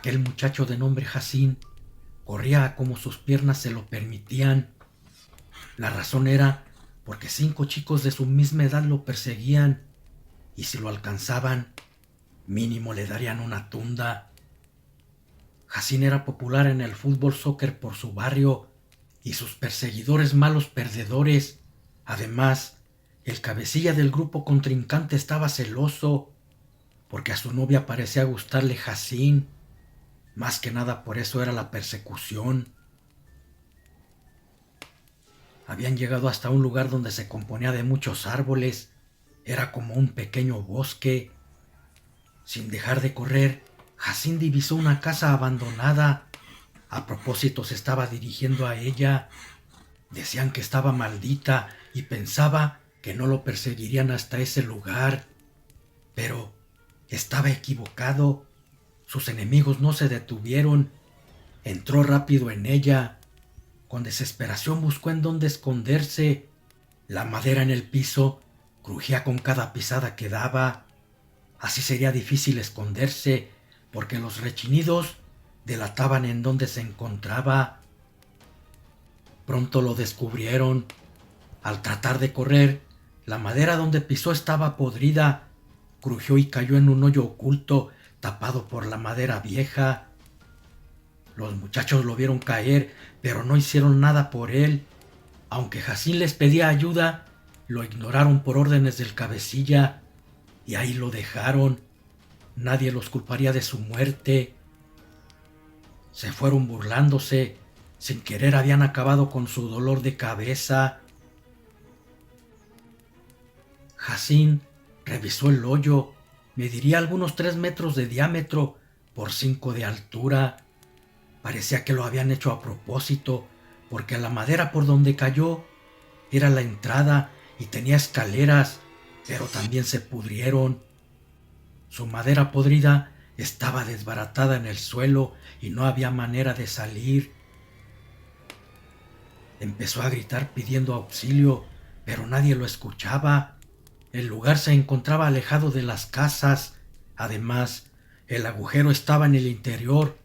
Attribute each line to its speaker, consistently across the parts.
Speaker 1: Aquel muchacho de nombre Jacín corría como sus piernas se lo permitían. La razón era porque 5 chicos de su misma edad lo perseguían, y si lo alcanzaban, mínimo le darían una tunda. Jacín era popular en el fútbol soccer por su barrio y sus perseguidores malos perdedores. Además, el cabecilla del grupo contrincante estaba celoso porque a su novia parecía gustarle Jacín. Más que nada por eso era la persecución. Habían llegado hasta un lugar donde se componía de muchos árboles. Era como un pequeño bosque. Sin dejar de correr, Jacín divisó una casa abandonada. A propósito se estaba dirigiendo a ella. Decían que estaba maldita y pensaba que no lo perseguirían hasta ese lugar. Pero estaba equivocado. Sus enemigos no se detuvieron. Entró rápido en ella. Con desesperación buscó en dónde esconderse. La madera en el piso crujía con cada pisada que daba. Así sería difícil esconderse, porque los rechinidos delataban en dónde se encontraba. Pronto lo descubrieron. Al tratar de correr, la madera donde pisó estaba podrida. Crujió y cayó en un hoyo oculto, tapado por la madera vieja. Los muchachos lo vieron caer, pero no hicieron nada por él. Aunque Jacín les pedía ayuda, lo ignoraron por órdenes del cabecilla, y ahí lo dejaron. Nadie los culparía de su muerte. Se fueron burlándose. Sin querer habían acabado con su dolor de cabeza. Jacín revisó el hoyo. Mediría algunos 3 metros de diámetro por 5 de altura. Parecía que lo habían hecho a propósito, porque la madera por donde cayó era la entrada y tenía escaleras, pero también se pudrieron. Su madera podrida estaba desbaratada en el suelo y no había manera de salir. Empezó a gritar pidiendo auxilio, pero nadie lo escuchaba. El lugar se encontraba alejado de las casas. Además, el agujero estaba en el interior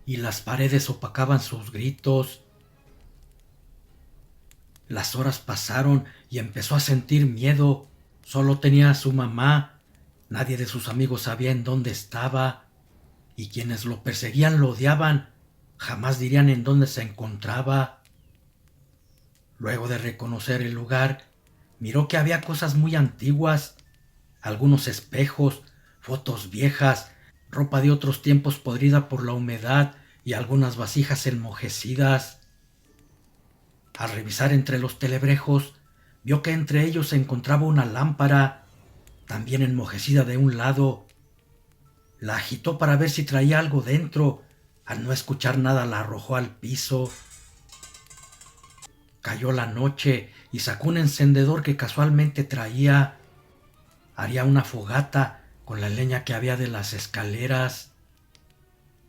Speaker 1: y las paredes opacaban sus gritos. Las horas pasaron y empezó a sentir miedo. Solo tenía a su mamá. Nadie de sus amigos sabía en dónde estaba. Y quienes lo perseguían lo odiaban. Jamás dirían en dónde se encontraba. Luego de reconocer el lugar, miró que había cosas muy antiguas. Algunos espejos, fotos viejas, ropa de otros tiempos podrida por la humedad y algunas vasijas enmojecidas. Al revisar entre los telebrejos, vio que entre ellos se encontraba una lámpara, también enmojecida de un lado. La agitó para ver si traía algo dentro. Al no escuchar nada la arrojó al piso. Cayó la noche y sacó un encendedor que casualmente traía. Haría una fogata con la leña que había de las escaleras.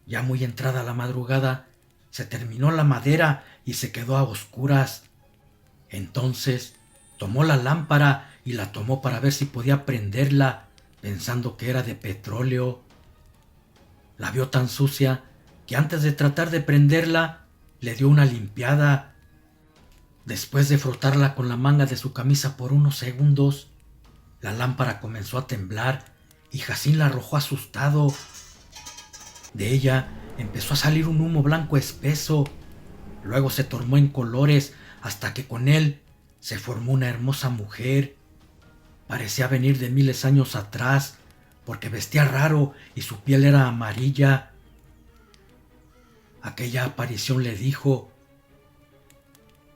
Speaker 1: Ya muy entrada la madrugada, se terminó la madera y se quedó a oscuras. Entonces tomó la lámpara y la tomó para ver si podía prenderla, pensando que era de petróleo. La vio tan sucia que antes de tratar de prenderla, le dio una limpiada. Después de frotarla con la manga de su camisa por unos segundos, la lámpara comenzó a temblar y Jacín la arrojó asustado. De ella empezó a salir un humo blanco espeso. Luego se tornó en colores hasta que con él se formó una hermosa mujer. Parecía venir de miles años atrás porque vestía raro y su piel era amarilla. Aquella aparición le dijo: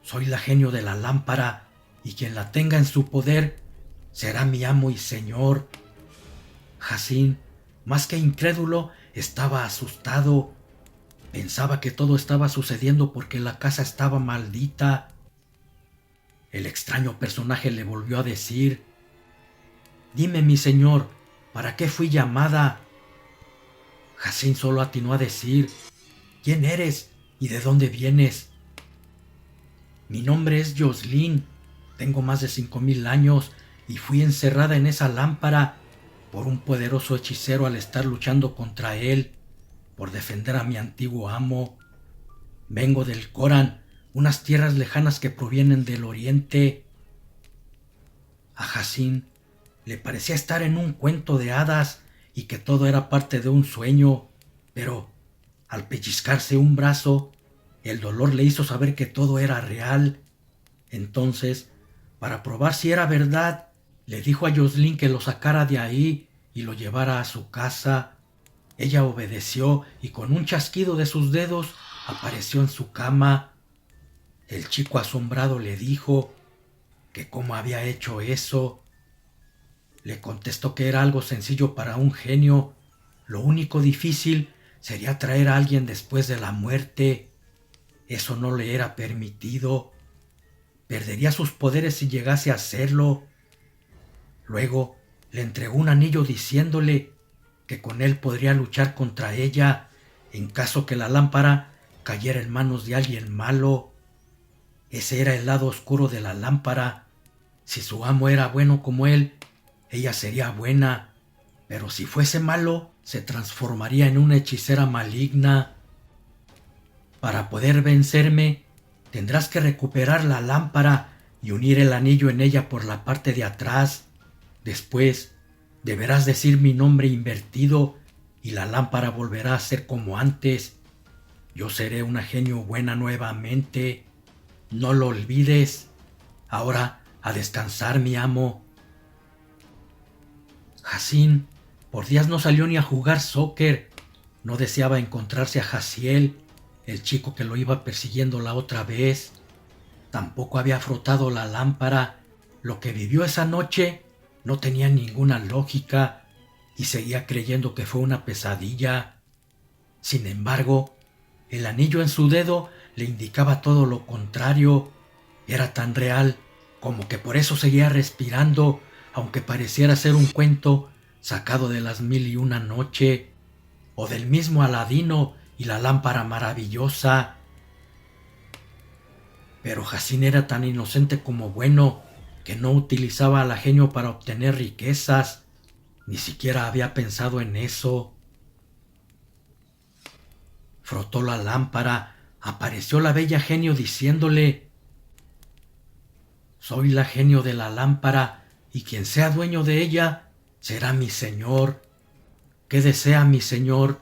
Speaker 1: «Soy la genio de la lámpara y quien la tenga en su poder será mi amo y señor». Jacín, más que incrédulo, estaba asustado. Pensaba que todo estaba sucediendo porque la casa estaba maldita. El extraño personaje le volvió a decir: «Dime, mi señor, ¿para qué fui llamada?». Jacín solo atinó a decir: «¿Quién eres y de dónde vienes?». «Mi nombre es Jocelyn, tengo más de 5000 años y fui encerrada en esa lámpara por un poderoso hechicero al estar luchando contra él. por defender a mi antiguo amo. Vengo del Corán, unas tierras lejanas que provienen del oriente. A Hassin le parecía estar en un cuento de hadas y que todo era parte de un sueño, pero al pellizcarse un brazo, el dolor le hizo saber que todo era real. Entonces, para probar si era verdad, le dijo a Jocelyn que lo sacara de ahí y lo llevara a su casa. Ella obedeció y con un chasquido de sus dedos apareció en su cama. El chico asombrado le dijo que cómo había hecho eso. Le contestó que era algo sencillo para un genio. Lo único difícil sería traer a alguien después de la muerte. Eso no le era permitido. Perdería sus poderes si llegase a hacerlo. Luego le entregó un anillo diciéndole que con él podría luchar contra ella en caso que la lámpara cayera en manos de alguien malo. Ese era el lado oscuro de la lámpara. Si su amo era bueno como él, ella sería buena, pero si fuese malo, se transformaría en una hechicera maligna. Para poder vencerme, tendrás que recuperar la lámpara y unir el anillo en ella por la parte de atrás. Después, deberás decir mi nombre invertido y la lámpara volverá a ser como antes. Yo seré una genio buena nuevamente. No lo olvides. Ahora a descansar, mi amo. Hassin por días no salió ni a jugar soccer. No deseaba encontrarse a Jaciel, el chico que lo iba persiguiendo la otra vez. Tampoco había frotado la lámpara. Lo que vivió esa noche no tenía ninguna lógica y seguía creyendo que fue una pesadilla. Sin embargo, el anillo en su dedo le indicaba todo lo contrario. Era tan real como que por eso seguía respirando, aunque pareciera ser un cuento sacado de las 1001 noche, o del mismo Aladino y la lámpara maravillosa. Pero Hassin era tan inocente como bueno, que no utilizaba al genio para obtener riquezas. Ni siquiera había pensado en eso. Frotó la lámpara, apareció la bella genio diciéndole: soy la genio de la lámpara, y quien sea dueño de ella será mi señor. ¿Qué desea mi señor?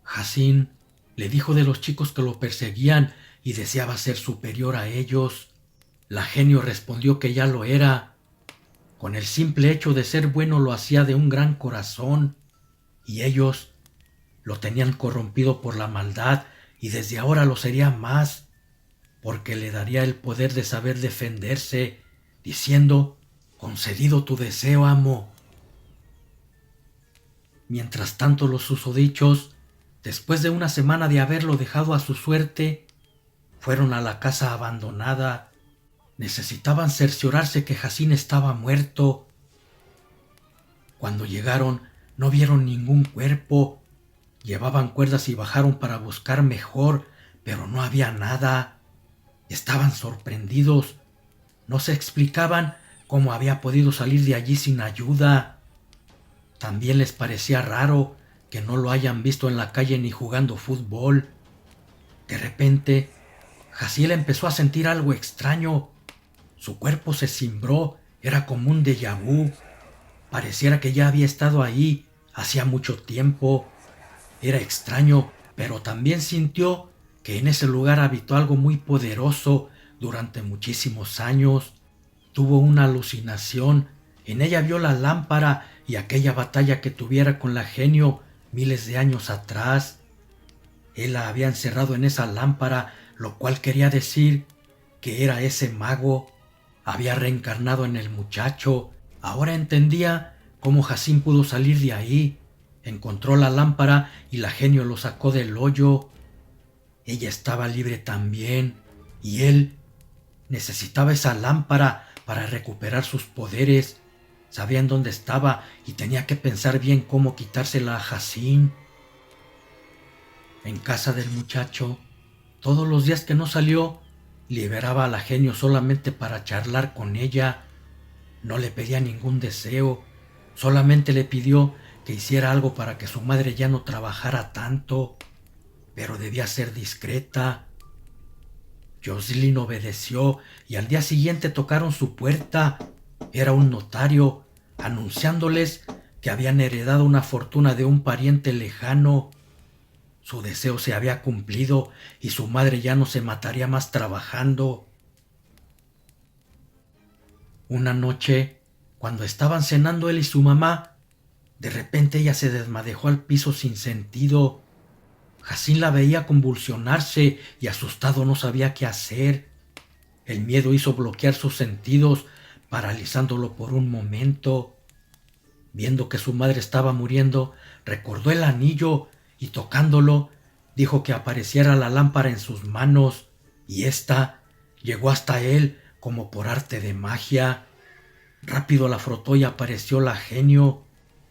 Speaker 1: Hassin le dijo de los chicos que lo perseguían y deseaba ser superior a ellos. La genio respondió que ya lo era. Con el simple hecho de ser bueno lo hacía de un gran corazón, y ellos lo tenían corrompido por la maldad, y desde ahora lo sería más, porque le daría el poder de saber defenderse, diciendo: concedido tu deseo, amo. Mientras tanto, los susodichos, después de una semana de haberlo dejado a su suerte, fueron a la casa abandonada. Necesitaban cerciorarse que Hassin estaba muerto. Cuando llegaron, no vieron ningún cuerpo. Llevaban cuerdas y bajaron para buscar mejor, pero no había nada. Estaban sorprendidos. No se explicaban cómo había podido salir de allí sin ayuda. También les parecía raro que no lo hayan visto en la calle ni jugando fútbol. De repente, Jaciel empezó a sentir algo extraño. Su cuerpo se cimbró, era como un déjà vu. Pareciera que ya había estado ahí hacía mucho tiempo. Era extraño, pero también sintió que en ese lugar habitó algo muy poderoso durante muchísimos años. Tuvo una alucinación. En ella vio la lámpara y aquella batalla que tuviera con la genio miles de años atrás. Él la había encerrado en esa lámpara, lo cual quería decir que era ese mago. Había reencarnado en el muchacho. Ahora entendía cómo Hassin pudo salir de ahí. Encontró la lámpara y la genio lo sacó del hoyo. Ella estaba libre también, y él necesitaba esa lámpara para recuperar sus poderes. Sabían dónde estaba y tenía que pensar bien cómo quitársela a Hassin. En casa del muchacho, todos los días que no salió, liberaba a la genio solamente para charlar con ella. No le pedía ningún deseo, solamente le pidió que hiciera algo para que su madre ya no trabajara tanto, pero debía ser discreta. Jocelyn obedeció y al día siguiente tocaron su puerta. Era un notario, anunciándoles que habían heredado una fortuna de un pariente lejano. Su deseo se había cumplido y su madre ya no se mataría más trabajando. Una noche, cuando estaban cenando él y su mamá, de repente ella se desmadejó al piso sin sentido. Jacín la veía convulsionarse y asustado no sabía qué hacer. El miedo hizo bloquear sus sentidos, paralizándolo por un momento. Viendo que su madre estaba muriendo, recordó el anillo y tocándolo, dijo que apareciera la lámpara en sus manos, y ésta llegó hasta él como por arte de magia. Rápido la frotó y apareció la genio.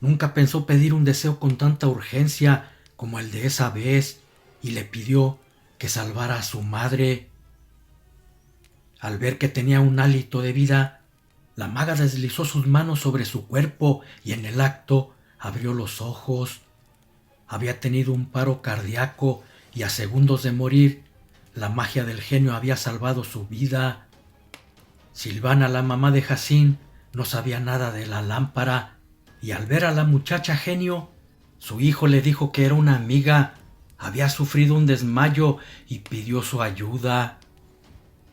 Speaker 1: Nunca pensó pedir un deseo con tanta urgencia como el de esa vez, y le pidió que salvara a su madre. Al ver que tenía un hálito de vida, la maga deslizó sus manos sobre su cuerpo y en el acto abrió los ojos. Había tenido un paro cardíaco y a segundos de morir, la magia del genio había salvado su vida. Silvana, la mamá de Jacín, no sabía nada de la lámpara, y al ver a la muchacha genio, su hijo le dijo que era una amiga, había sufrido un desmayo y pidió su ayuda.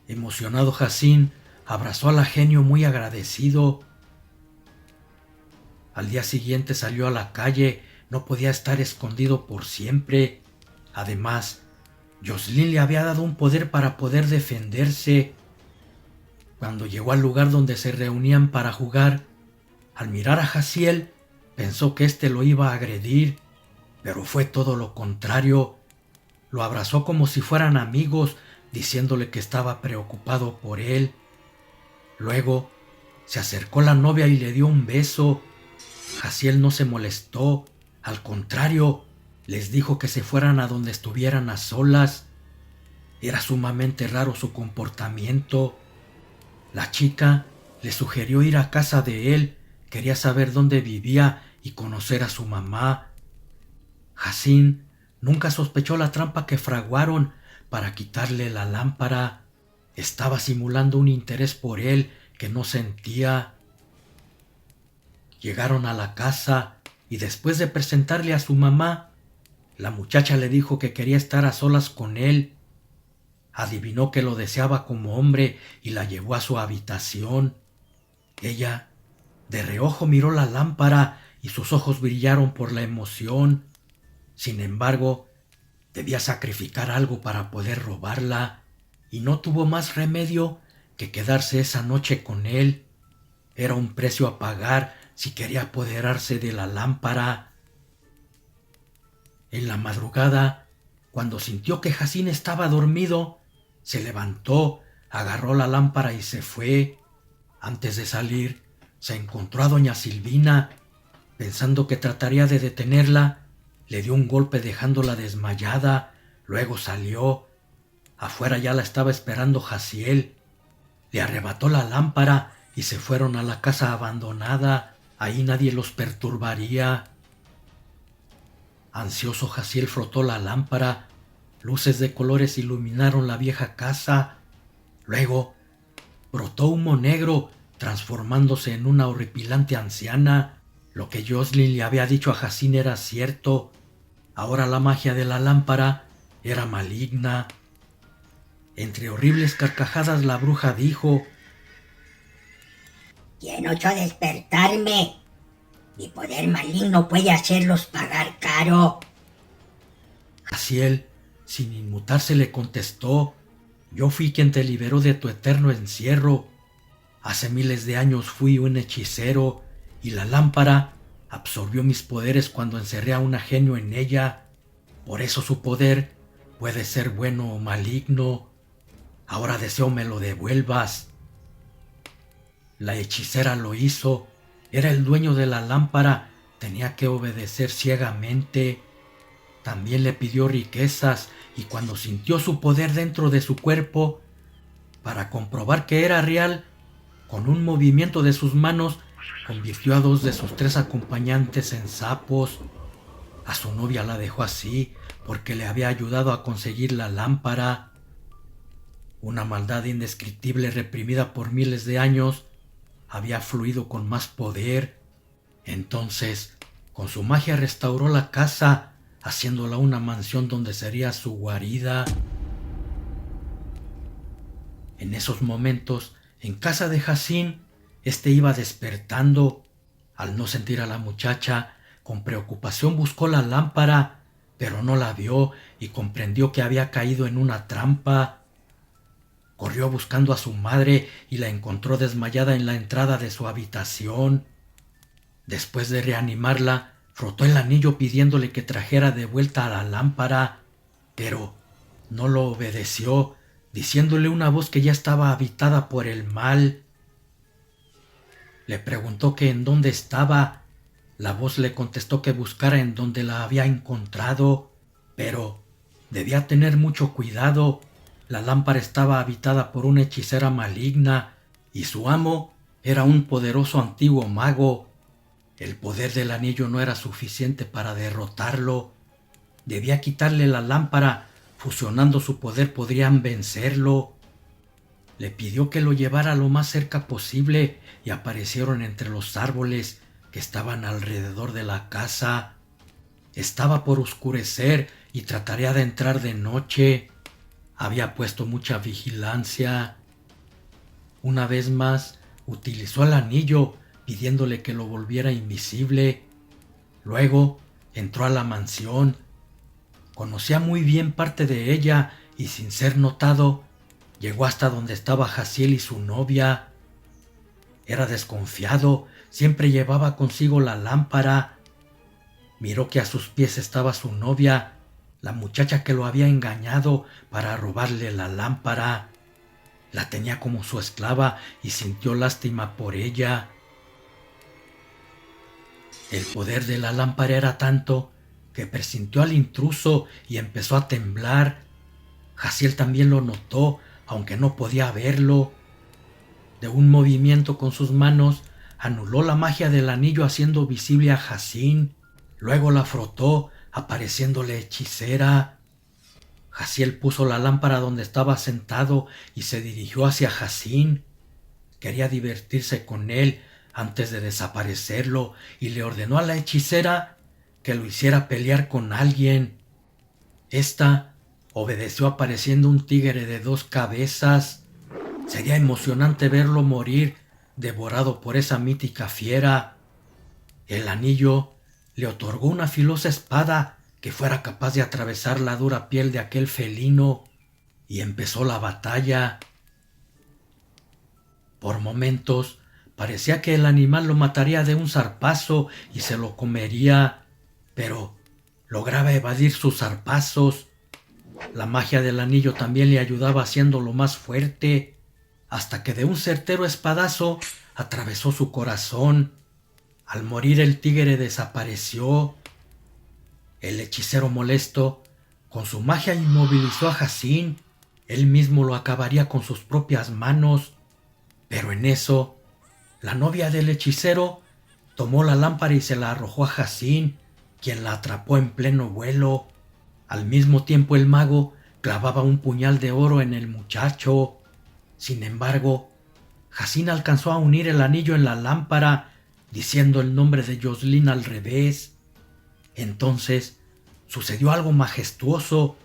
Speaker 1: Emocionado, Jacín abrazó a la genio muy agradecido. Al día siguiente salió a la calle, no podía estar escondido por siempre. Además, Jocelyn le había dado un poder para poder defenderse. Cuando llegó al lugar donde se reunían para jugar, al mirar a Jaciel, pensó que éste lo iba a agredir, pero fue todo lo contrario. Lo abrazó como si fueran amigos, diciéndole que estaba preocupado por él. Luego se acercó la novia y le dio un beso. Jaciel no se molestó, al contrario, les dijo que se fueran a donde estuvieran a solas. Era sumamente raro su comportamiento. La chica le sugirió ir a casa de él, quería saber dónde vivía y conocer a su mamá. Jacín nunca sospechó la trampa que fraguaron para quitarle la lámpara. Estaba simulando un interés por él que no sentía. Llegaron a la casa y después de presentarle a su mamá, la muchacha le dijo que quería estar a solas con él. Adivinó que lo deseaba como hombre y la llevó a su habitación. Ella de reojo miró la lámpara y sus ojos brillaron por la emoción. Sin embargo, debía sacrificar algo para poder robarla y no tuvo más remedio que quedarse esa noche con él. Era un precio a pagar si quería apoderarse de la lámpara. En la madrugada, cuando sintió que Jacín estaba dormido, se levantó, agarró la lámpara y se fue. Antes de salir, se encontró a doña Silvina. Pensando que trataría de detenerla, le dio un golpe dejándola desmayada. Luego salió. Afuera ya la estaba esperando Jaciel. Le arrebató la lámpara y se fueron a la casa abandonada. Ahí nadie los perturbaría. Ansioso, Jaciel frotó la lámpara. Luces de colores iluminaron la vieja casa. Luego brotó humo negro, transformándose en una horripilante anciana. Lo que Jocelyn le había dicho a Jacín era cierto. Ahora la magia de la lámpara era maligna. Entre horribles carcajadas la bruja dijo:
Speaker 2: ¿Quién osó despertarme? Mi poder maligno puede hacerlos pagar caro.
Speaker 1: Jaciel, sin inmutarse, le contestó: yo fui quien te liberó de tu eterno encierro. Hace miles de años fui un hechicero y la lámpara absorbió mis poderes cuando encerré a una genio en ella. Por eso su poder puede ser bueno o maligno. Ahora deseo me lo devuelvas. La hechicera lo hizo. Era el dueño de la lámpara. Tenía que obedecer ciegamente. También le pidió riquezas y cuando sintió su poder dentro de su cuerpo, para comprobar que era real, con un movimiento de sus manos convirtió a 2 de sus 3 acompañantes en sapos. A su novia la dejó así porque le había ayudado a conseguir la lámpara. Una maldad indescriptible reprimida por miles de años había fluido con más poder. Entonces, con su magia restauró la casa, haciéndola una mansión donde sería su guarida. En esos momentos, en casa de Jacín, iba despertando. Al no sentir a la muchacha, con preocupación buscó la lámpara, pero no la vio y comprendió que había caído en una trampa. Corrió buscando a su madre y la encontró desmayada en la entrada de su habitación. Después de reanimarla, frotó el anillo pidiéndole que trajera de vuelta a la lámpara, pero no lo obedeció, diciéndole una voz que ya estaba habitada por el mal. Le preguntó que en dónde estaba. La voz le contestó que buscara en donde la había encontrado, pero debía tener mucho cuidado. La lámpara estaba habitada por una hechicera maligna y su amo era un poderoso antiguo mago. El poder del anillo no era suficiente para derrotarlo. Debía quitarle la lámpara. Fusionando su poder podrían vencerlo. Le pidió que lo llevara lo más cerca posible y aparecieron entre los árboles que estaban alrededor de la casa. Estaba por oscurecer y trataría de entrar de noche. Había puesto mucha vigilancia. Una vez más, utilizó el anillo pidiéndole que lo volviera invisible. Luego entró a la mansión. Conocía muy bien parte de ella y sin ser notado, llegó hasta donde estaba Jaciel y su novia. Era desconfiado, siempre llevaba consigo la lámpara. Miró que a sus pies estaba su novia, la muchacha que lo había engañado para robarle la lámpara. La tenía como su esclava y sintió lástima por ella. El poder de la lámpara era tanto que presintió al intruso y empezó a temblar. Jaciel también lo notó, aunque no podía verlo. De un movimiento con sus manos, anuló la magia del anillo haciendo visible a Jacín. Luego la frotó, apareciéndole hechicera. Jaciel puso la lámpara donde estaba sentado y se dirigió hacia Jacín. Quería divertirse con él antes de desaparecerlo y le ordenó a la hechicera que lo hiciera pelear con alguien. Esta obedeció apareciendo un tigre de 2 cabezas. Sería emocionante verlo morir devorado por esa mítica fiera. El anillo le otorgó una filosa espada que fuera capaz de atravesar la dura piel de aquel felino, y empezó la batalla. Por momentos parecía que el animal lo mataría de un zarpazo y se lo comería, pero lograba evadir sus zarpazos. La magia del anillo también le ayudaba haciéndolo más fuerte, hasta que de un certero espadazo atravesó su corazón. Al morir el tigre desapareció. El hechicero molesto, con su magia inmovilizó a Jacín. Él mismo lo acabaría con sus propias manos. Pero en eso, la novia del hechicero tomó la lámpara y se la arrojó a Jacín, quien la atrapó en pleno vuelo. Al mismo tiempo el mago clavaba un puñal de oro en el muchacho. Sin embargo, Jacín alcanzó a unir el anillo en la lámpara, diciendo el nombre de Jocelyn al revés. Entonces sucedió algo majestuoso.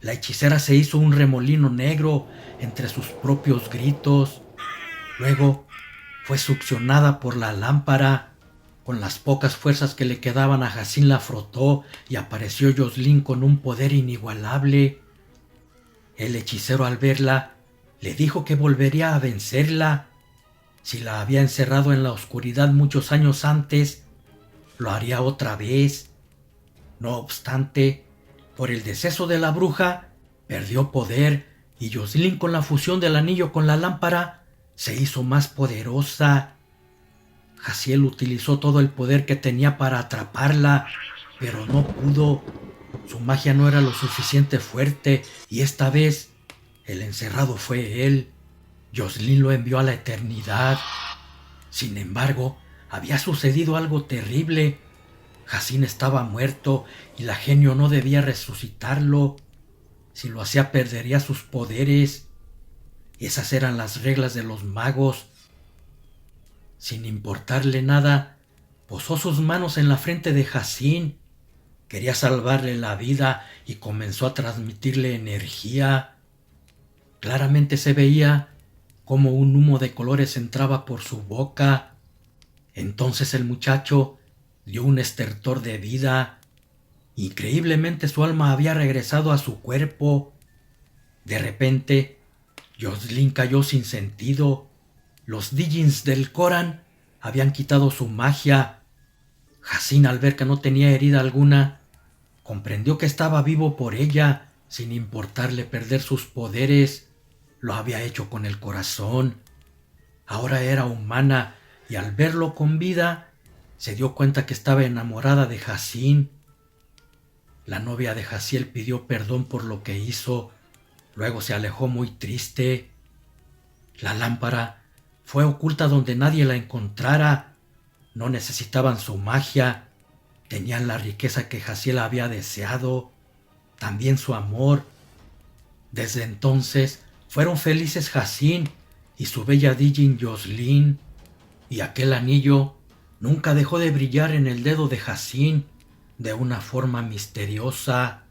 Speaker 1: La hechicera se hizo un remolino negro entre sus propios gritos. Luego fue succionada por la lámpara. Con las pocas fuerzas que le quedaban a Jacín la frotó y apareció Jocelyn con un poder inigualable. El hechicero al verla le dijo que volvería a vencerla. Si la había encerrado en la oscuridad muchos años antes, lo haría otra vez. No obstante, por el deceso de la bruja, perdió poder y Jocelyn, con la fusión del anillo con la lámpara, se hizo más poderosa. Jaciel utilizó todo el poder que tenía para atraparla, pero no pudo. Su magia no era lo suficiente fuerte y esta vez el encerrado fue él. Jocelyn lo envió a la eternidad. Sin embargo, había sucedido algo terrible. Jacín estaba muerto y la genio no debía resucitarlo. Si lo hacía perdería sus poderes. Esas eran las reglas de los magos. Sin importarle nada, posó sus manos en la frente de Jacín. Quería salvarle la vida y comenzó a transmitirle energía. Claramente se veía cómo un humo de colores entraba por su boca. Entonces el muchacho dio un estertor de vida. Increíblemente su alma había regresado a su cuerpo. De repente, Jocelyn cayó sin sentido. Los Dijins del Corán habían quitado su magia. Jacín, al ver que no tenía herida alguna, comprendió que estaba vivo por ella, sin importarle perder sus poderes. Lo había hecho con el corazón. Ahora era humana y al verlo con vida, se dio cuenta que estaba enamorada de Jacín. La novia de Jaciel pidió perdón por lo que hizo. Luego se alejó muy triste. La lámpara fue oculta donde nadie la encontrara. No necesitaban su magia. Tenían la riqueza que Jaciel había deseado. También su amor. Desde entonces fueron felices Jacín y su bella Dijin Jocelyn. Y aquel anillo nunca dejó de brillar en el dedo de Jacín de una forma misteriosa.